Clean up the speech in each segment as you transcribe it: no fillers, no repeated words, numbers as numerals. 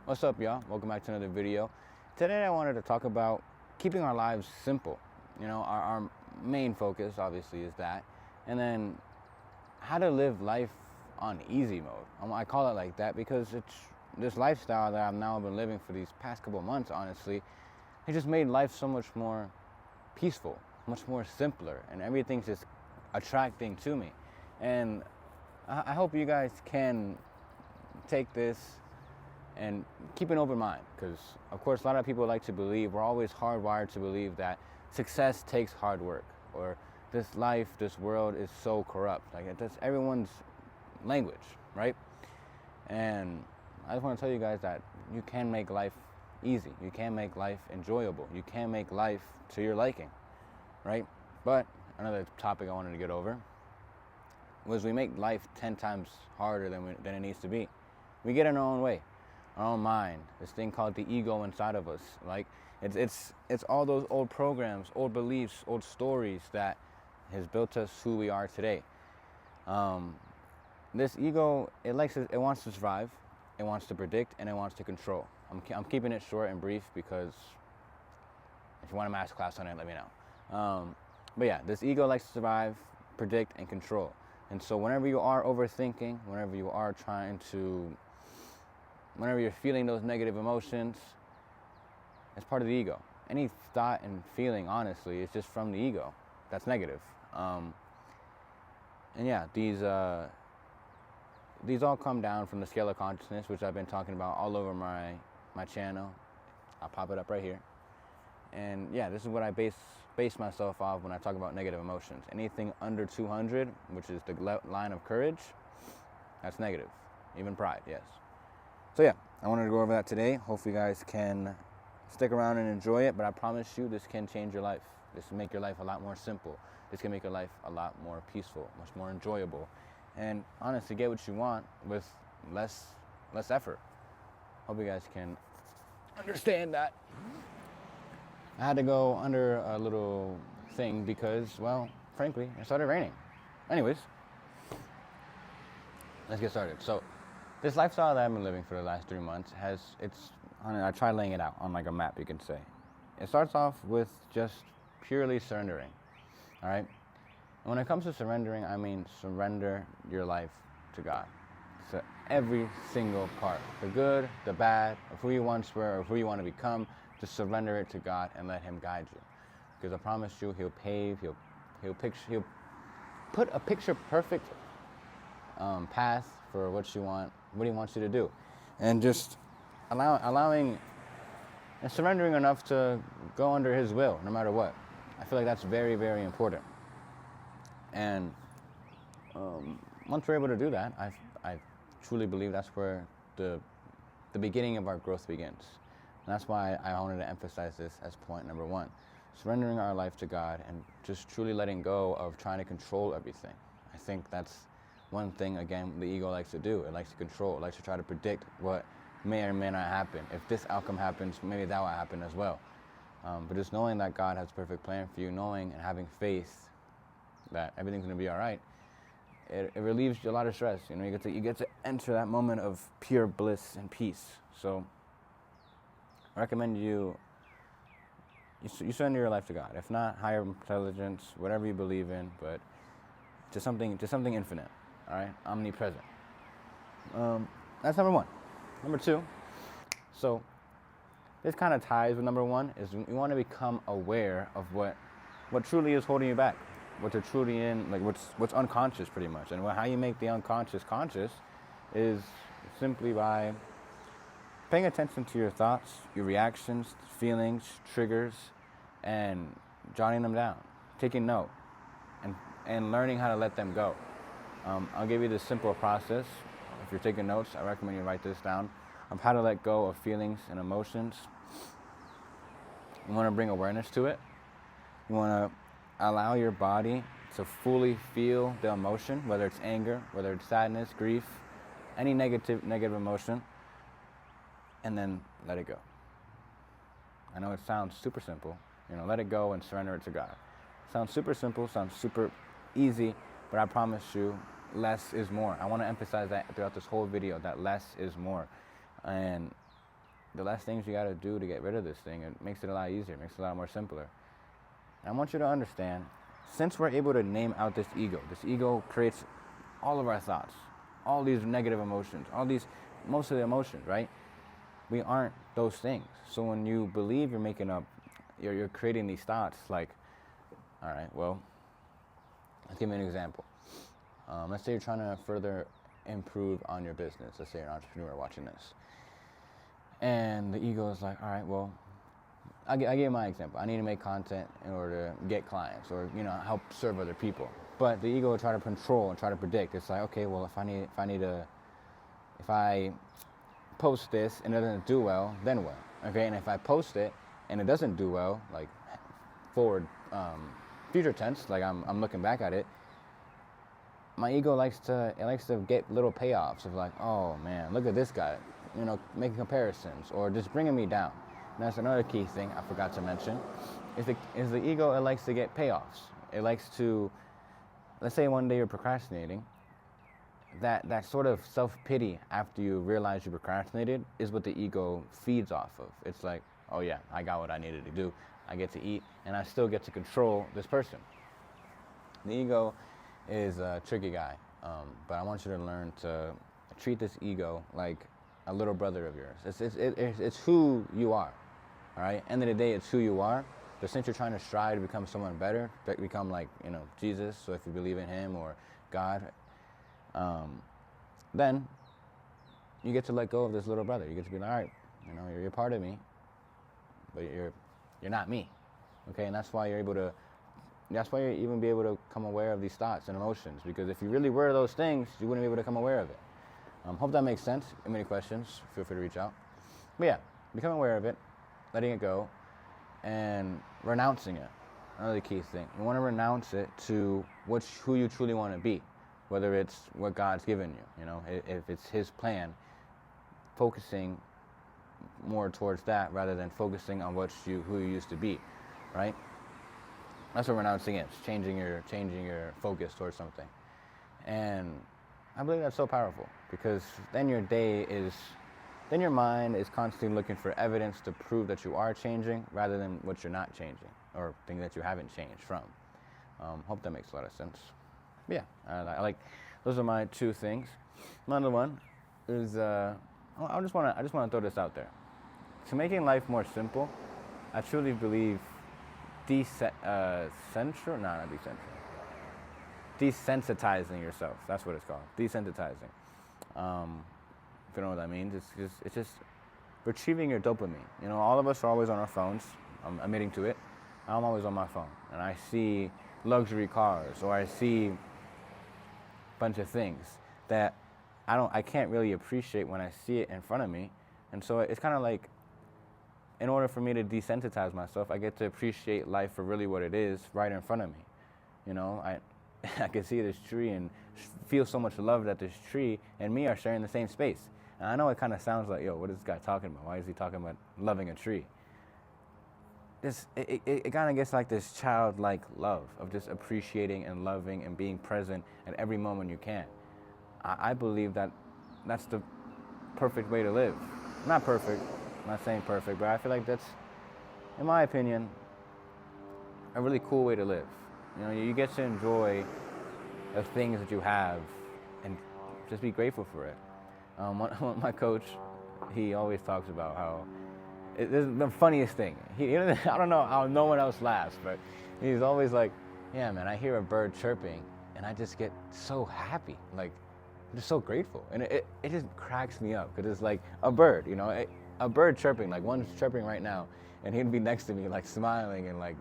What's up, y'all? Welcome back to another video. Today I wanted to talk about keeping our lives simple. Our main focus obviously is that, and then how to live life on easy mode. I call it like that because it's this lifestyle that I've now been living for these past couple of months. Honestly, it just made life so much more peaceful, much more simpler, and everything's just attracting to me. And I hope you guys can take this and keep an open mind, because of course a lot of people like to believe, we're always hardwired to believe that success takes hard work, or this life, this world is so corrupt. Like, that's everyone's language, right? And I just want to tell you guys that you can make life easy, you can make life enjoyable, you can make life to your liking, right? But another topic I wanted to get over was we make life 10 times harder than it needs to be. We get in our own way, our own mind, this thing called the ego inside of us. Like, it's all those old programs, old beliefs, old stories that has built us who we are today. This ego, it wants to survive, it wants to predict, and it wants to control. I'm keeping it short and brief because if you want a master class on it, let me know. But yeah, this ego likes to survive, predict, and control. And so whenever you are overthinking, whenever you're feeling those negative emotions, it's part of the ego. Any thought and feeling, honestly, is just from the ego. That's negative. And yeah, these all come down from the scale of consciousness, which I've been talking about all over my channel. I'll pop it up right here. And yeah, this is what I base myself off when I talk about negative emotions. Anything under 200, which is the line of courage, that's negative. Even pride, yes. So yeah, I wanted to go over that today. Hopefully you guys can stick around and enjoy it, but I promise you this can change your life. This can make your life a lot more simple. This can make your life a lot more peaceful, much more enjoyable, and honestly get what you want with less effort. Hope you guys can understand that. I had to go under a little thing because, well, frankly, it started raining. Anyways, let's get started. So this lifestyle that I've been living for the last 3 months I tried laying it out on like a map, you can say. It starts off with just purely surrendering, all right? And when it comes to surrendering, I mean surrender your life to God. So every single part, the good, the bad, of who you once were, or who you want to become, just surrender it to God and let Him guide you. Because I promise you, He'll put a picture perfect path for what you want, what He wants you to do, and just allowing and surrendering enough to go under His will, no matter what. I feel like that's very, very important. And once we're able to do that, I truly believe that's where the beginning of our growth begins. And that's why I wanted to emphasize this as point number one. Surrendering our life to God and just truly letting go of trying to control everything. I think that's one thing, again, the ego likes to do. It likes to control. It likes to try to predict what may or may not happen. If this outcome happens, maybe that will happen as well. But just knowing that God has a perfect plan for you, knowing and having faith that everything's going to be all right, it relieves you a lot of stress. You get to enter that moment of pure bliss and peace. So I recommend you surrender your life to God. If not, higher intelligence, whatever you believe in, but to something infinite. All right, omnipresent. That's number one. Number two. So this kind of ties with number one. Is you want to become aware of what truly is holding you back, what you're truly in, like what's unconscious, pretty much. And how you make the unconscious conscious is simply by paying attention to your thoughts, your reactions, feelings, triggers, and jotting them down, taking note, and learning how to let them go. I'll give you this simple process. If you're taking notes, I recommend you write this down, of how to let go of feelings and emotions. You want to bring awareness to it. You want to allow your body to fully feel the emotion, whether it's anger, whether it's sadness, grief, any negative emotion, and then let it go. I know it sounds super simple, let it go and surrender it to God. Sounds super simple, sounds super easy, but I promise you, less is more. I want to emphasize that throughout this whole video, that less is more. And the less things you got to do to get rid of this thing. It makes it a lot easier, it makes it a lot more simpler. And I want you to understand, since we're able to name out this ego creates all of our thoughts, all these negative emotions, most of the emotions, right? We aren't those things. So when you believe you're creating these thoughts, like, all right, well, let's give me an example. Let's say you're trying to further improve on your business. Let's say you're an entrepreneur watching this. And the ego is like, all right, well, I'll give you my example. I need to make content in order to get clients or, help serve other people. But the ego will try to control and try to predict. It's like, okay, well, if I post this and it doesn't do well, then what? Okay, and if I post it and it doesn't do well, like forward, future tense, like I'm looking back at it, my ego likes to get little payoffs of like, oh man, look at this guy, making comparisons or just bringing me down. And that's another key thing I forgot to mention, is the ego, it likes to get payoffs. It likes to, let's say one day you're procrastinating, that sort of self-pity after you realize you procrastinated is what the ego feeds off of. It's like, oh yeah, I got what I needed to do. I get to eat, and I still get to control this person. The ego is a tricky guy, but I want you to learn to treat this ego like a little brother of yours. It's who you are, all right? End of the day, it's who you are, but since you're trying to strive to become someone better, to become like, Jesus, so if you believe in him or God, then you get to let go of this little brother. You get to be like, all right, you're part of me, but you're not me, okay? And that's why you're even be able to come aware of these thoughts and emotions, because if you really were those things, you wouldn't be able to come aware of it. Hope that makes sense. If you have any questions, feel free to reach out. But yeah, become aware of it, letting it go, and renouncing it. Another key thing. You want to renounce it to who you truly want to be, whether it's what God's given you, if it's his plan, focusing more towards that rather than focusing on who you used to be, right? That's what renouncing is, changing your focus towards something. And I believe that's so powerful, because then your mind is constantly looking for evidence to prove that you are changing rather than what you're not changing or things that you haven't changed from. Hope that makes a lot of sense. But yeah, I like, those are my two things. Another one is, I just want to throw this out there. To making life more simple, I truly believe desensitizing yourself. That's what it's called. Desensitizing. If you know what that means, it's just retrieving your dopamine. All of us are always on our phones. I'm admitting to it. I'm always on my phone, and I see luxury cars, or I see a bunch of things that I can't really appreciate when I see it in front of me. And so it's kind of like, in order for me to desensitize myself, I get to appreciate life for really what it is right in front of me. I can see this tree and feel so much love that this tree and me are sharing the same space. And I know it kind of sounds like, yo, what is this guy talking about? Why is he talking about loving a tree? It kind of gets like this childlike love of just appreciating and loving and being present at every moment you can. I believe that's the perfect way to live. Not perfect, I'm not saying perfect, but I feel like that's, in my opinion, a really cool way to live. You get to enjoy the things that you have and just be grateful for it. My coach, he always talks about how it's the funniest thing. I don't know how no one else laughs, but he's always like, yeah, man, I hear a bird chirping and I just get so happy. Like, I'm just so grateful. And it just cracks me up, because it's like a bird, a bird chirping, like one's chirping right now, and he'd be next to me, like smiling and like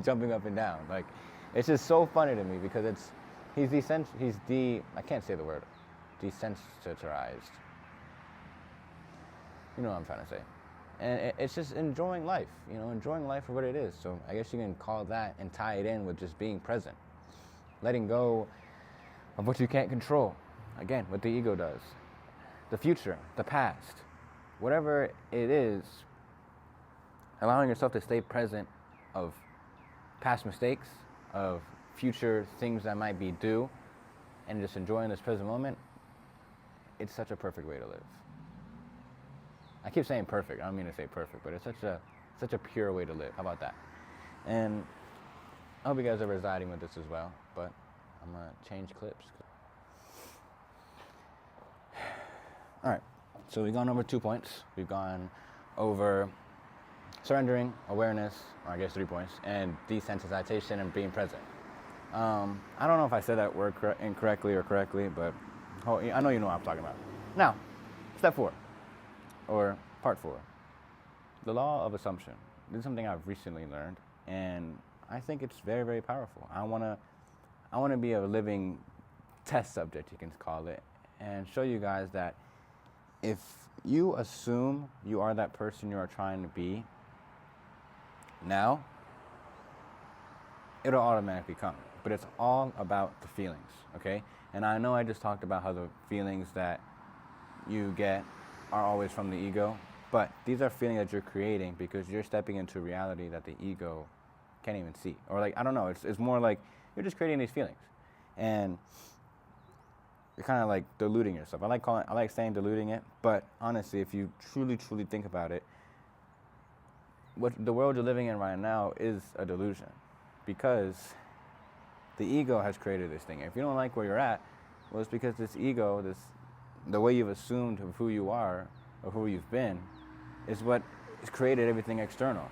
jumping up and down. Like, it's just so funny to me, because I can't say the word, desensitized. You know what I'm trying to say. And it's just enjoying life, enjoying life for what it is. So I guess you can call that and tie it in with just being present. Letting go of what you can't control. Again, what the ego does. The future, the past, whatever it is, allowing yourself to stay present of past mistakes, of future things that might be due, and just enjoying this present moment, it's such a perfect way to live. I keep saying perfect. I don't mean to say perfect, but it's such a pure way to live. How about that? And I hope you guys are residing with this as well. But I'm gonna change clips. All right. So we've gone over 2 points. We've gone over surrendering, awareness, or I guess 3 points, and desensitization and being present. I don't know if I said that word incorrectly or correctly, but I know you know what I'm talking about. Now, step 4, or part 4, the law of assumption. This is something I've recently learned, and I think it's very, very powerful. I wanna be a living test subject, you can call it, and show you guys that if you assume you are that person you are trying to be now, it'll automatically come. But it's all about the feelings, okay? And I know I just talked about how the feelings that you get are always from the ego, but these are feelings that you're creating because you're stepping into reality that the ego can't even see. Or like, I don't know, it's more like you're just creating these feelings. And you're kind of like diluting yourself. I like saying diluting it, but honestly, if you truly, truly think about it, what the world you're living in right now is a delusion, because the ego has created this thing. If you don't like where you're at, well, it's because this ego, the way you've assumed of who you are or who you've been, is what has created everything external.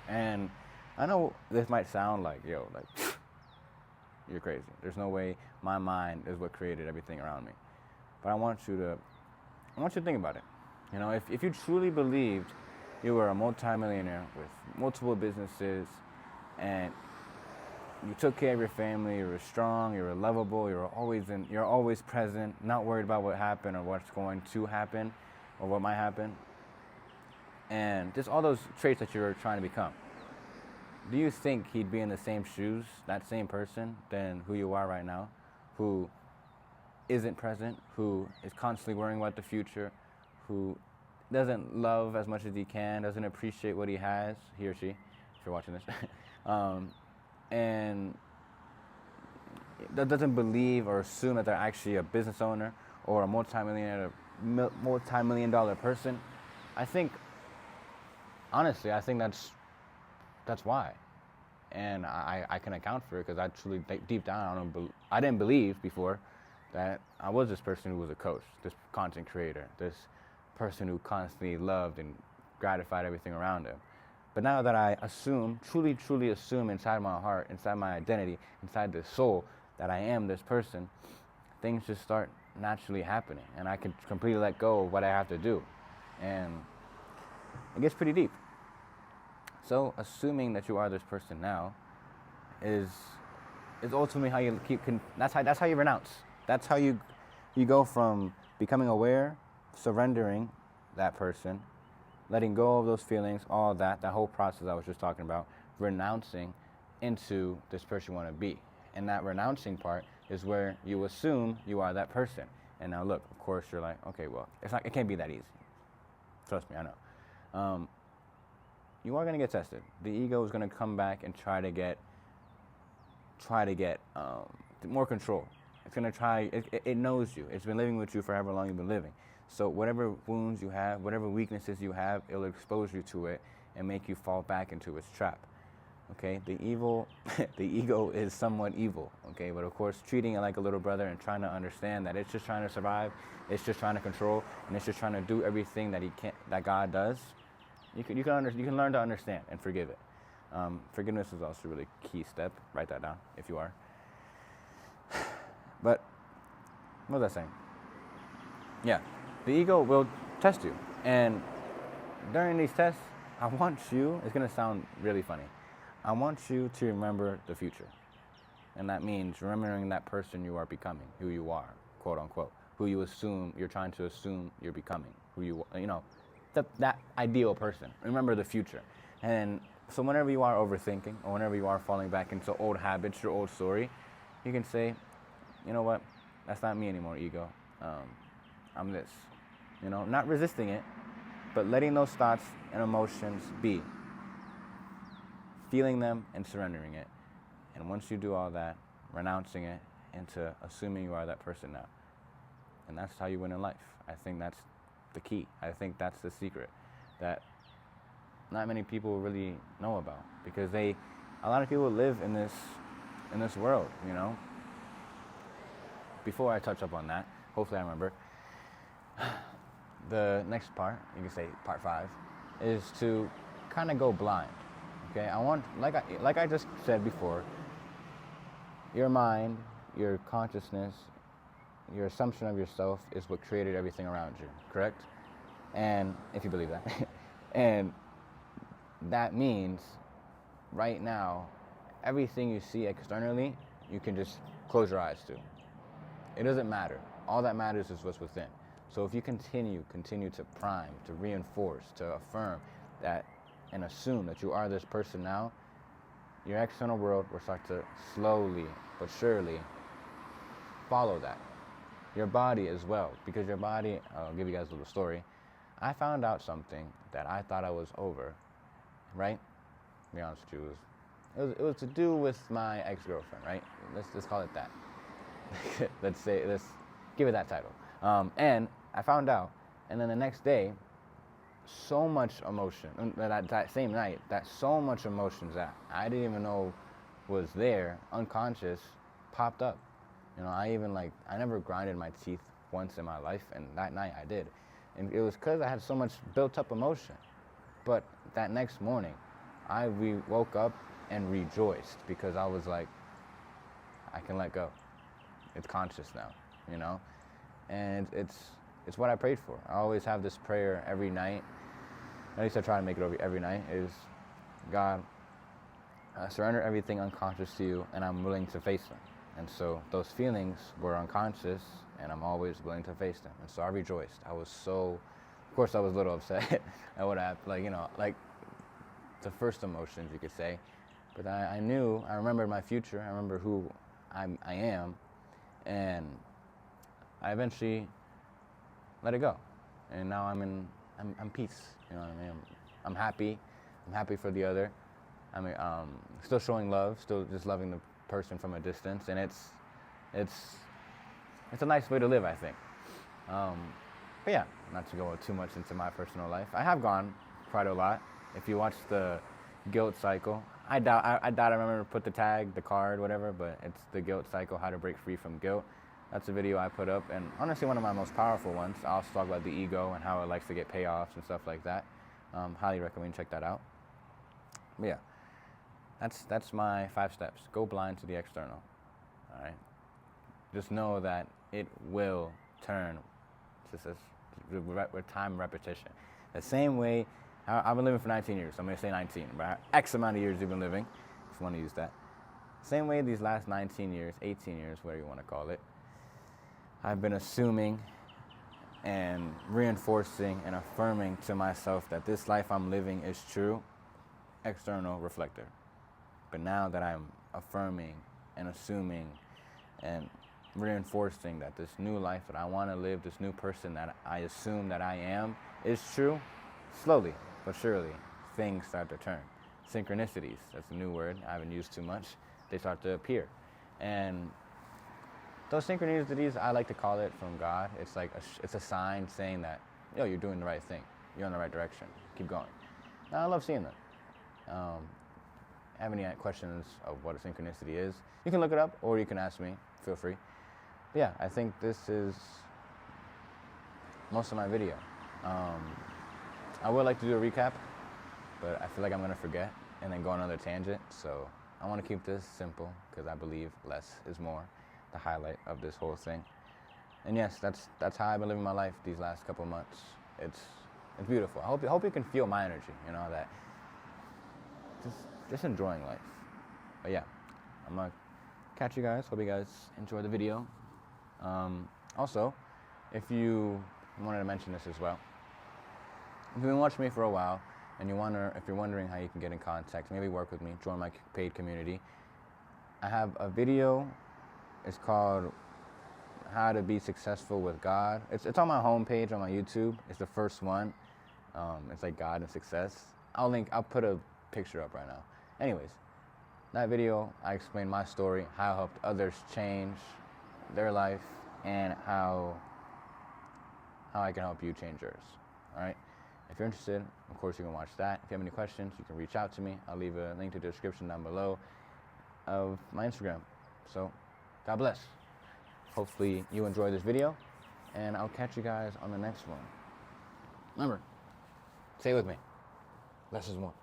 And I know this might sound like, yo, like, you're crazy. There's no way my mind is what created everything around me. But I want you to think about it. You know, if you truly believed you were a multimillionaire with multiple businesses and you took care of your family, you were strong, you were lovable, you're always present, not worried about what happened or what's going to happen or what might happen, and just all those traits that you're trying to become. Do you think he'd be in the same shoes, that same person, than who you are right now, who isn't present, who is constantly worrying about the future, who doesn't love as much as he can, doesn't appreciate what he has, he or she, if you're watching this, and that doesn't believe or assume that they're actually a business owner or a multi-million dollar person? Honestly, I think that's why. And I can account for it because I truly, deep down, I didn't believe before that I was this person who was a coach, this content creator, this person who constantly loved and gratified everything around him. But now that I truly, truly assume inside my heart, inside my identity, inside the soul, that I am this person, things just start naturally happening. And I can completely let go of what I have to do. And it gets pretty deep. So assuming that you are this person now is ultimately how you that's how you renounce. That's how you go from becoming aware, surrendering that person, letting go of those feelings, all that whole process I was just talking about, renouncing into this person you want to be. And that renouncing part is where you assume you are that person. And now look, of course you're like, okay, well, it can't be that easy. Trust me, I know. You are going to get tested. The ego is going to come back and try to get more control. It's going to try, it knows you. It's been living with you for however long you've been living. So whatever wounds you have, whatever weaknesses you have, it'll expose you to it and make you fall back into its trap. Okay, the ego is somewhat evil, okay, but of course treating it like a little brother and trying to understand that it's just trying to survive, it's just trying to control, and it's just trying to do everything that God does. You can learn to understand and forgive it. Forgiveness is also a really key step. Write that down if you are. But what was I saying? Yeah, the ego will test you, and during these tests, I want you. It's gonna sound really funny. I want you to remember the future, and that means remembering that person you are becoming, who you are, quote unquote, who you're trying to assume you're becoming, that ideal person. Remember the future. And so whenever you are overthinking or whenever you are falling back into old habits, your old story, you can say, you know what, that's not me anymore, ego. I'm this. Not resisting it, but letting those thoughts and emotions be. Feeling them and surrendering it. And once you do all that, renouncing it into assuming you are that person now. And that's how you win in life. I think that's the key. I think that's the secret that not many people really know about, because a lot of people live in this world, you know. Before I touch up on that, hopefully I remember, the next part, you can say part 5, is to kind of go blind. Okay, I want, like I just said before, your mind, your consciousness, your assumption of yourself is what created everything around you, correct? And if you believe that, and that means right now, everything you see externally, you can just close your eyes to. It doesn't matter. All that matters is what's within. So if you continue to prime, to reinforce, to affirm that and assume that you are this person now, your external world will start to slowly but surely follow that. Your body as well, because your body, I'll give you guys a little story. I found out something that I thought I was over, right? To be honest with you, it was to do with my ex-girlfriend, right? Let's call it that. let's give it that title. And I found out, and then the next day, so much emotion, that same night, that so much emotions that I didn't even know was there, unconscious, popped up. You know, I never grinded my teeth once in my life, and that night I did. And it was because I had so much built up emotion. But that next morning, I woke up and rejoiced, because I was like, I can let go. It's conscious now, you know? And it's what I prayed for. I always have this prayer every night. At least I try to make it every night, is, God, I surrender everything unconscious to you, and I'm willing to face them. And so those feelings were unconscious, and I'm always willing to face them. And so I rejoiced. I was so, of course I was a little upset. I would have, like the first emotions, you could say. But I remembered my future, I remember who I am, and I eventually let it go. And now I'm peace, you know what I mean? I'm happy for the other. I mean, still showing love, still just loving the person from a distance, and it's a nice way to live, I think. But yeah, not to go too much into my personal life. I have gone quite a lot. If you watch the guilt cycle, I doubt I remember to put the card, whatever, but it's the guilt cycle, how to break free from guilt. That's a video I put up, and honestly one of my most powerful ones. I also talk about the ego and how it likes to get payoffs and stuff like that. Highly recommend you check that out. But yeah, that's my 5 steps. Go blind to the external. All right. Just know that it will turn. It's just with time and repetition. The same way I've been living for 19 years. So I'm gonna say 19, but X amount of years you've been living, if you want to use that. Same way these last 19 years, 18 years, whatever you want to call it, I've been assuming and reinforcing and affirming to myself that this life I'm living is true, external reflector. But now that I'm affirming and assuming and reinforcing that this new life that I want to live, this new person that I assume that I am, is true, slowly but surely things start to turn. Synchronicities, that's a new word I haven't used too much, they start to appear. And those synchronicities, I like to call it from God. It's like it's a sign saying that, yo, you're doing the right thing. You're in the right direction. Keep going. Now, I love seeing them. Have any questions of what a synchronicity is, you can look it up or you can ask me. Feel free. But yeah, I think this is most of my video. I would like to do a recap, but I feel like I'm going to forget and then go on another tangent. So I want to keep this simple because I believe less is more. The highlight of this whole thing. And yes, that's how I've been living my life these last couple of months. It's beautiful. I hope you can feel my energy, you know, that just enjoying life. But yeah, I'm gonna catch you guys. Hope you guys enjoy the video. Also, if you wanted to mention this as well, if you've been watching me for a while and if you're wondering how you can get in contact, maybe work with me, join my paid community, I have a video. It's called How to Be Successful with God. It's on my homepage on my YouTube. It's the first one. It's like God and success. I'll put a picture up right now. Anyways, that video, I explained my story, how I helped others change their life, and how how I can help you change yours. All right. If you're interested, of course, you can watch that. If you have any questions, you can reach out to me. I'll leave a link to the description down below of my Instagram. So, God bless. Hopefully you enjoy this video, and I'll catch you guys on the next one. Remember, say it with me. Less is more.